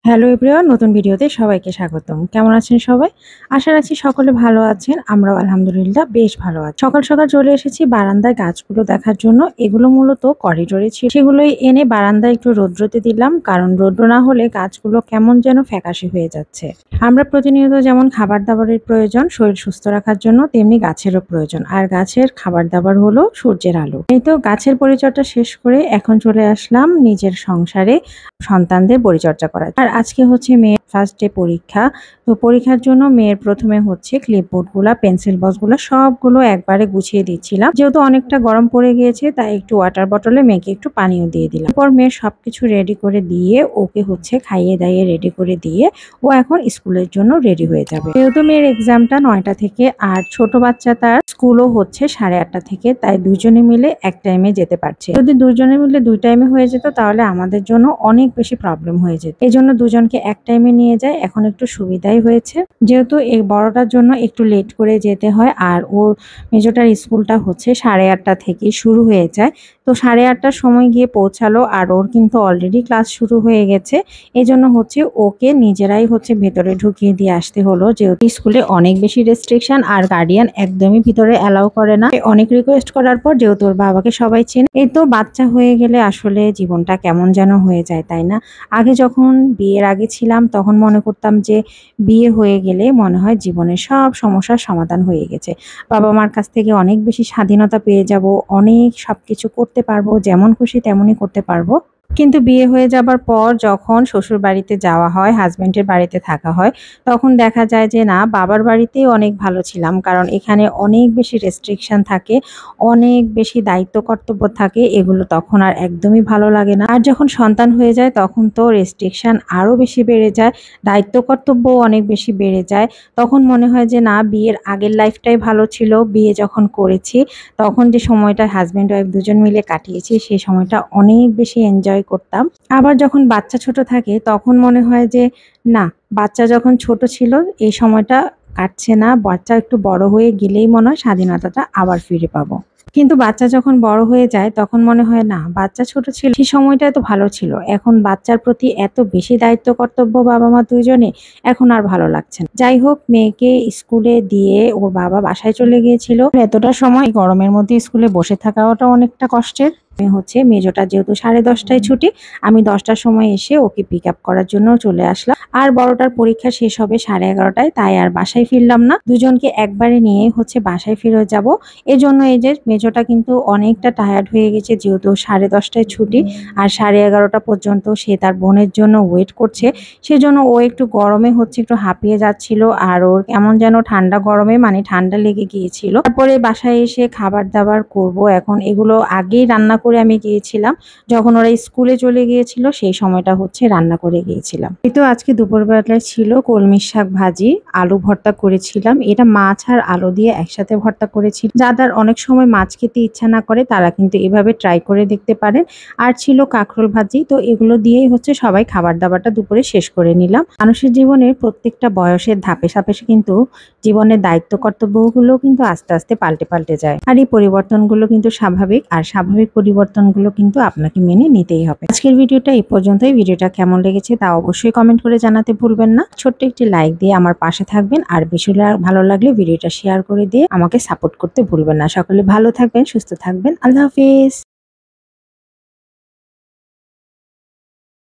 Hello everyone, নতুন ভিডিওতে সবাইকে স্বাগতম। কেমন আছেন সবাই? আশা রাখছি সকলে ভালো আছেন। আমরাও আলহামদুলিল্লাহ বেশ ভালো আছি। সকাল সকাল চলে এসেছি বারান্দায় গাছগুলো দেখার জন্য। এগুলো মূলত করিডোরে ছিল, সেগুলোই এনে বারান্দায় একটু রৌদ্রতে দিলাম, কারণ রৌদ্র না হলে গাছগুলো কেমন যেন ফ্যাকাশে হয়ে যাচ্ছে। আমরা প্রতিনিয়ত যেমন খাবার দাবারের প্রয়োজন শরীর সুস্থ রাখার জন্য, তেমনি গাছেরও প্রয়োজন। আর গাছের খাবার দাবার হলো সূর্যের আলো। এই তো গাছের পরিচর্যা শেষ করে এখন চলে আসলাম নিজের সংসারে সন্তানদের পরিচর্যা করা। আর আজকে হচ্ছে মেয়ের ফার্স্ট ডে পরীক্ষা। তো পরীক্ষার জন্য মেয়ের প্রথমে হচ্ছে ক্লিপবোর্ডগুলা, পেন্সিল বক্সগুলা সবগুলো একবারে গুছিয়ে দিচ্ছিলাম। যেহেতু অনেকটা গরম পড়ে গিয়েছে, তাই একটু ওয়াটার বটলে মেয়েকে একটু পানিও দিয়ে দিলাম। এরপর মেয়ের সবকিছু রেডি করে দিয়ে ওকে হচ্ছে খাইয়ে দাইয়ে রেডি করে দিয়ে ও এখন স্কুলের জন্য রেডি হয়ে যাবে। যেহেতু মেয়ের এক্সামটা 9টা থেকে, আর ছোট বাচ্চা তার স্কুলও হচ্ছে 8:30 থেকে, তাই দুজনে মিলে এক টাইমে যেতে পারছে। যদি দুজনে মিলে দুই টাইমে হয়ে যেত তাহলে আমাদের জন্য অনেক বেশি প্রবলেম হয়ে যেত। এই জন্য দুজনকে এক টাইমে নিয়ে যায়, এখন একটু সুবিধাই হয়েছে। যেহেতু এই বড়টার জন্য একটু লেট করে যেতে হয়, আর ওর মেজোটার স্কুলটা হচ্ছে 8:30 থেকে শুরু হয়ে যায়। তো 8:30টার সময় গিয়ে পৌঁছালো, আর ওর কিন্তু অলরেডি ক্লাস শুরু হয়ে গেছে। এই জন্য হচ্ছে ওকে নিজেরাই হচ্ছে ভেতরে ঢুকিয়ে দিয়ে আসতে হলো, যেহেতু স্কুলে অনেক বেশি রেস্ট্রিকশন আর গার্ডিয়ান একদমই ভিতরে অ্যালাউ করে না। অনেক রিকোয়েস্ট করার পর, যেহেতু ওর বাবাকে সবাই চেনে, এই তো বাচ্চা হয়ে গেলে আসলে জীবনটা কেমন যেন হয়ে যায়, তাই না? আগে যখন বিয়ের আগে ছিলাম তখন মনে করতাম যে বিয়ে হয়ে গেলে মনে হয় জীবনের সব সমস্যার সমাধান হয়ে গেছে। বাবা মার কাছ থেকে অনেক বেশি স্বাধীনতা পেয়ে যাব, অনেক সবকিছু করতে পারবো, যেমন খুশি তেমনই করতে পারবো। কিন্তু বিয়ে হয়ে যাবার পর যখন শ্বশুর বাড়িতে যাওয়া হয়, হাজবেন্ডের বাড়িতে থাকা হয়, তখন দেখা যায় যে না, বাবার বাড়িতেই অনেক ভালো ছিলাম, কারণ এখানে অনেক বেশি রেস্ট্রিকশন থাকে, অনেক বেশি দায়িত্ব কর্তব্য থাকে। এগুলো তখন আর একদমই ভালো লাগে না। আর যখন সন্তান হয়ে যায় তখন তো রেস্ট্রিকশন আরও বেশি বেড়ে যায়, দায়িত্ব কর্তব্যও অনেক বেশি বেড়ে যায়। তখন মনে হয় যে না, বিয়ের আগের লাইফটাই ভালো ছিল। বিয়ে যখন করেছি তখন যে সময়টা হাজব্যান্ড ওয়াইফ দুজন মিলে কাটিয়েছি, সেই সময়টা অনেক বেশি এনজয় করতাম। আবার যখন বাচ্চা ছোট থাকে তখন মনে হয় যে না, বাচ্চা যখন ছোট ছিল এই সময়টা কাটছে না, বাচ্চা একটু বড় হয়ে গেলেই মনে হয় স্বাধীনতাটা আবার ফিরে পাবো। কিন্তু বাচ্চা যখন বড় হয়ে যায় তখন মনে হয় না, বাচ্চা ছোট ছিল সেই সময়টা এত ভালো ছিল, এখন বাচ্চার প্রতি এত বেশি দায়িত্ব কর্তব্য বাবা মা দুইজনে, এখন আর ভালো লাগছে না। যাই হোক, মেয়েকে স্কুলে দিয়ে ওর বাবা বাসায় চলে গিয়েছিল। এতটা সময় গরমের মধ্যে স্কুলে বসে থাকাটা অনেকটা কষ্টের। হচ্ছে মেজোটা যেহেতু 10:30টায় ছুটি, আমি 10টার সময় এসে ওকে পিক আপ করার জন্য চলে আসলাম। আর বড়টার পরীক্ষা শেষ হবে 11:30টায়, তাই আর বাসায় ফিরলাম না, দুজনকে একবারে নিয়ে হচ্ছে বাসায় ফিরে যাব। এজন্য এই যে মেজোটা কিন্তু অনেকটা টায়ার্ড হয়ে গেছে, যেহেতু 10:30টায় ছুটি আর 11:30টা পর্যন্ত সে তার বোনের জন্য ওয়েট করছে। সেজন্য ও একটু গরমে হচ্ছে একটু হাঁপিয়ে যাচ্ছিল, আর ওর কেমন যেন ঠান্ডা গরমে মানে ঠান্ডা লেগে গিয়েছিল। তারপরে বাসায় এসে খাবার দাবার করব। এখন এগুলো আগেই রান্না করে আমি গিয়েছিলাম, যখন ওরা স্কুলে চলে গিয়েছিল সেই সময়টা হচ্ছে রান্না করে গিয়েছিলাম। এই তো আজকে দুপুরবেলায় ছিল কলমি শাক ভাজি, আলু ভর্তা করেছিলাম। এটা মাছ আর আলু দিয়ে একসাথে ভর্তা করেছি। যাদের অনেক সময় মাছ খেতে ইচ্ছা না করে তারা কিন্তু এভাবে ট্রাই করে দেখতে পারেন। আর ছিল কাঁকরোল ভাজি। তো এগুলো দিয়েই হচ্ছে সবাই খাবার দাবারটা দুপুরে শেষ করে নিলাম। মানুষের জীবনের প্রত্যেকটা বয়সের ধাপে ধাপে কিন্তু জীবনের দায়িত্ব কর্তব্যগুলো কিন্তু আস্তে আস্তে পাল্টে পাল্টে যায়, আর এই পরিবর্তনগুলো কিন্তু স্বাভাবিক, আর স্বাভাবিক পরিবর্তনগুলো কিন্তু আপনাকে মেনে নিতেই হবে। আজকের ভিডিওটা এই পর্যন্তই। ভিডিওটা কেমন লেগেছে তা অবশ্যই কমেন্ট করে জানাতে ভুলবেন না। ছোট্ট একটি লাইক দিয়ে আমার পাশে থাকবেন, আর বেশি ভালো লাগলে ভিডিওটা শেয়ার করে দিয়ে আমাকে সাপোর্ট করতে ভুলবেন না। সকলে ভালো থাকবেন, সুস্থ থাকবেন। আল্লাহ হাফিজ।